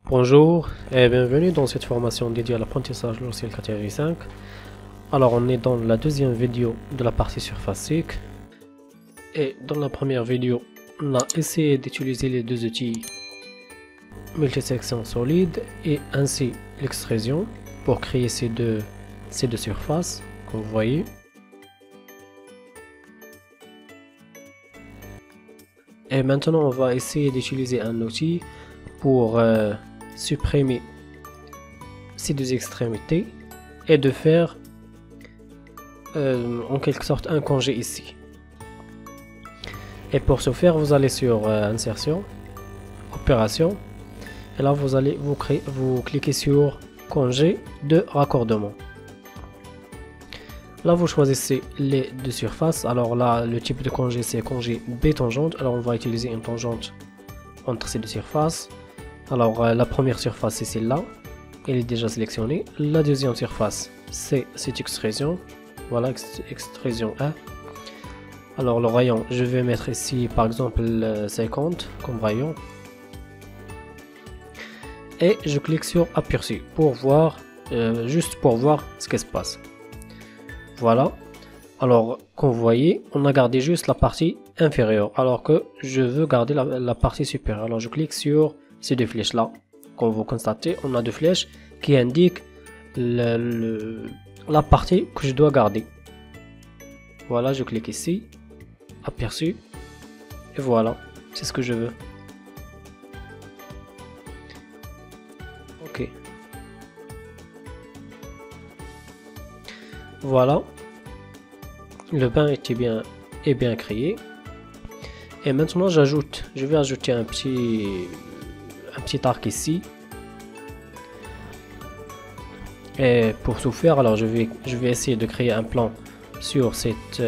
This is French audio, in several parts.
Bonjour et bienvenue dans cette formation dédiée à l'apprentissage logiciel catégorie 5. Alors on est dans la deuxième vidéo de la partie surfacique. Et dans la première vidéo, on a essayé d'utiliser les deux outils multisection solide et ainsi l'extrusion pour créer ces deux surfaces, comme vous voyez. Et maintenant on va essayer d'utiliser un outil pour supprimer ces deux extrémités et de faire en quelque sorte un congé ici. Et pour ce faire, vous allez sur insertion, opération, et là vous allez vous cliquez sur congé de raccordement. Là vous choisissez les deux surfaces. Alors là le type de congé c'est congé B-tangente. Alors on va utiliser une tangente entre ces deux surfaces. Alors la première surface c'est celle-là, elle est déjà sélectionnée. La deuxième surface c'est cette extrusion, voilà, extrusion 1. Alors le rayon, je vais mettre ici par exemple 50 comme rayon. Et je clique sur aperçu pour voir, juste pour voir ce qui se passe. Voilà. Alors comme vous voyez, on a gardé juste la partie inférieure alors que je veux garder la partie supérieure. Alors je clique sur ces deux flèches là. Comme vous constatez, on a deux flèches qui indiquent la partie que je dois garder. Voilà, je clique ici, aperçu, et voilà, c'est ce que je veux. Ok. Voilà. Le bain est bien créé. Et maintenant je vais ajouter un petit arc ici. Et pour ce faire, alors je vais essayer de créer un plan sur cette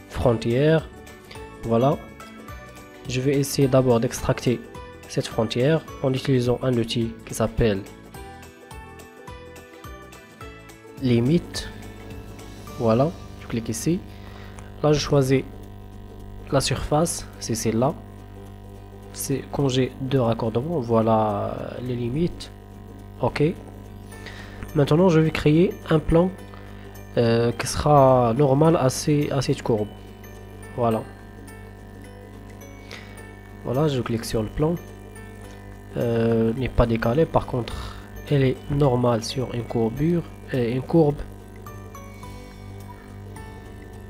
frontière. Voilà. Je vais essayer d'abord d'extracter cette frontière en utilisant un outil qui s'appelle limite. Voilà, je clique ici. Là je choisis la surface, c'est celle-là. C'est congé de raccordement. Voilà les limites. Ok. Maintenant je vais créer un plan qui sera normal à cette courbe. Voilà. Voilà, je clique sur le plan. N'est pas décalé, par contre elle est normale sur une courbure et une courbe.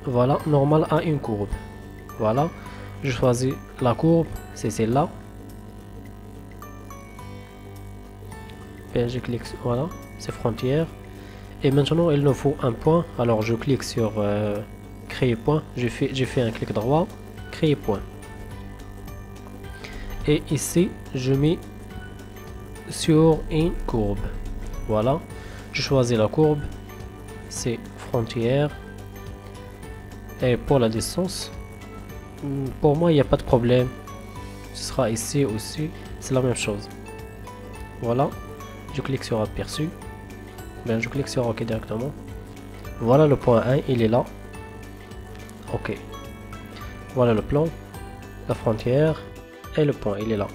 Voilà, normal à une courbe. Voilà, je choisis la courbe, c'est celle-là. Et je clique, voilà, c'est frontière. Et maintenant il nous faut un point. Alors je clique sur créer point. J'ai fait un clic droit, créer point. Et ici je mets sur une courbe. Voilà, je choisis la courbe, c'est frontière. Et pour la distance, pour moi il n'y a pas de problème, ce sera ici aussi, c'est la même chose. Voilà, je clique sur aperçu, ben je clique sur ok directement. Voilà le point 1, il est là. Ok, voilà le plan, la frontière et le point, il est là.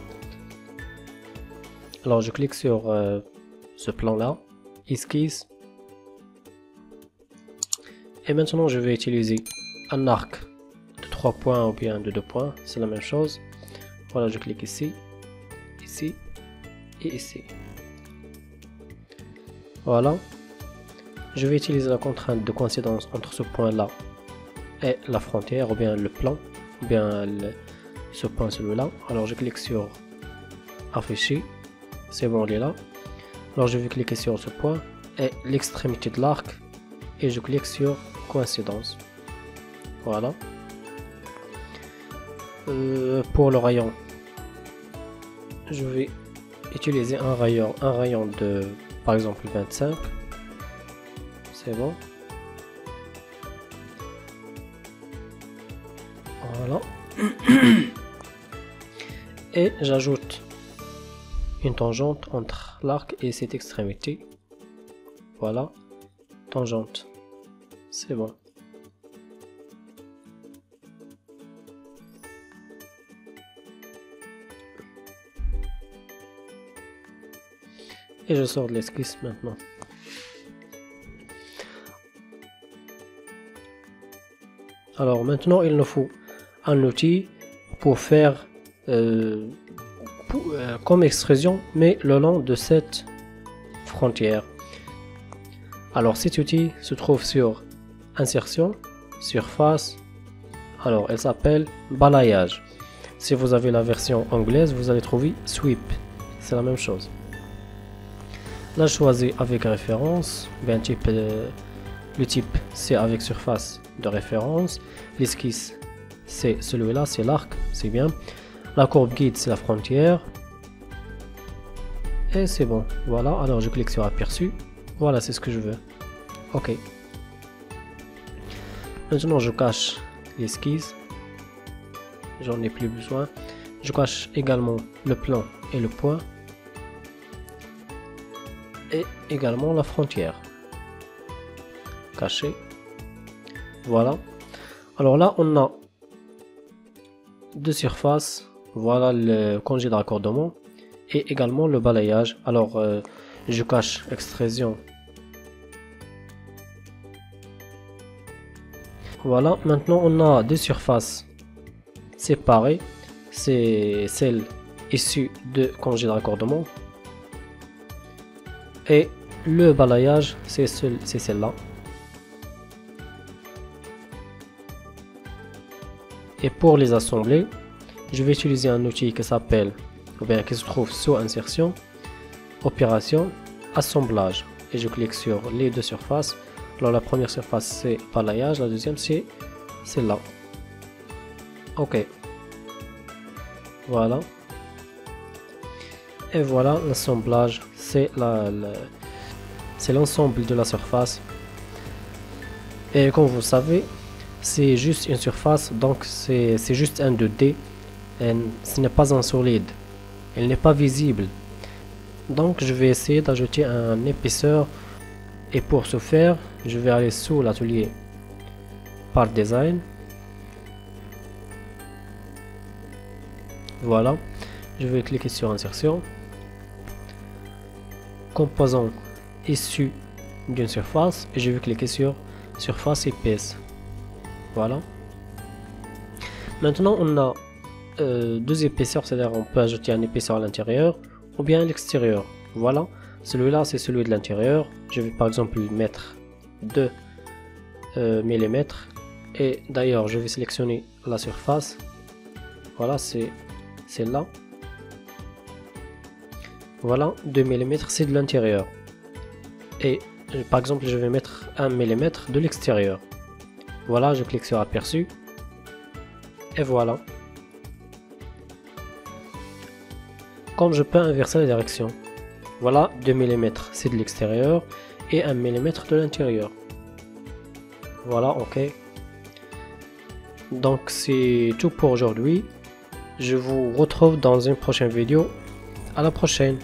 Alors je clique sur ce plan là, esquisse, et maintenant je vais utiliser un arc de 3 points ou bien de 2 points, c'est la même chose. Voilà, je clique ici, ici et ici. Voilà, je vais utiliser la contrainte de coïncidence entre ce point là et la frontière, ou bien le plan, ou bien ce point, celui-là. Alors je clique sur afficher, c'est bon, il est là. Alors je vais cliquer sur ce point et l'extrémité de l'arc et je clique sur coïncidence. Voilà. Pour le rayon, je vais utiliser un rayon de par exemple 25. C'est bon. Voilà. Et j'ajoute une tangente entre l'arc et cette extrémité. Voilà. Tangente. C'est bon. Et je sors de l'esquisse maintenant. Alors maintenant il nous faut un outil pour faire comme extrusion, mais le long de cette frontière. Alors cet outil se trouve sur insertion, surface. Alors elle s'appelle balayage. Si vous avez la version anglaise, vous allez trouver sweep, c'est la même chose. Là je choisis avec référence, le type c'est avec surface de référence, l'esquisse c'est celui-là, c'est l'arc, c'est bien. La courbe guide c'est la frontière. Et c'est bon, voilà, alors je clique sur aperçu. Voilà, c'est ce que je veux. Ok. Maintenant je cache l'esquisse. J'en ai plus besoin. Je cache également le plan et le point. Et également la frontière. Caché. Voilà. Alors là on a deux surfaces. Voilà le congé de raccordement. Et également le balayage. Alors je cache extrusion. Voilà, maintenant on a deux surfaces séparées. C'est celle issue de congé de raccordement. Et le balayage, c'est celle-là. Et pour les assembler, je vais utiliser un outil qui s'appelle, ou bien qui se trouve sous insertion, opération, assemblage. Et je clique sur les deux surfaces. Alors la première surface c'est balayage, la deuxième c'est celle-là. Ok. Voilà. Et voilà, l'assemblage c'est l'ensemble de la surface. Et comme vous savez, c'est juste une surface, donc c'est juste un 2D. Et ce n'est pas un solide. Elle n'est pas visible. Donc je vais essayer d'ajouter un épaisseur. Et pour ce faire, je vais aller sous l'atelier Part Design. Voilà. Je vais cliquer sur insertion. Composant issu d'une surface. Et je vais cliquer sur surface épaisse. Voilà. Maintenant on a deux épaisseurs, c'est-à-dire on peut ajouter un épaisseur à l'intérieur ou bien à l'extérieur. Voilà. Celui-là c'est celui de l'intérieur. Je vais par exemple mettre 2 mm. Et d'ailleurs je vais sélectionner la surface. Voilà, c'est celle-là. Voilà, 2 mm c'est de l'intérieur. Et par exemple je vais mettre 1 mm de l'extérieur. Voilà, je clique sur aperçu. Et voilà. Comme je peux inverser la direction. Voilà, 2 mm c'est de l'extérieur et 1 mm de l'intérieur. Voilà, ok. Donc c'est tout pour aujourd'hui. Je vous retrouve dans une prochaine vidéo. À la prochaine.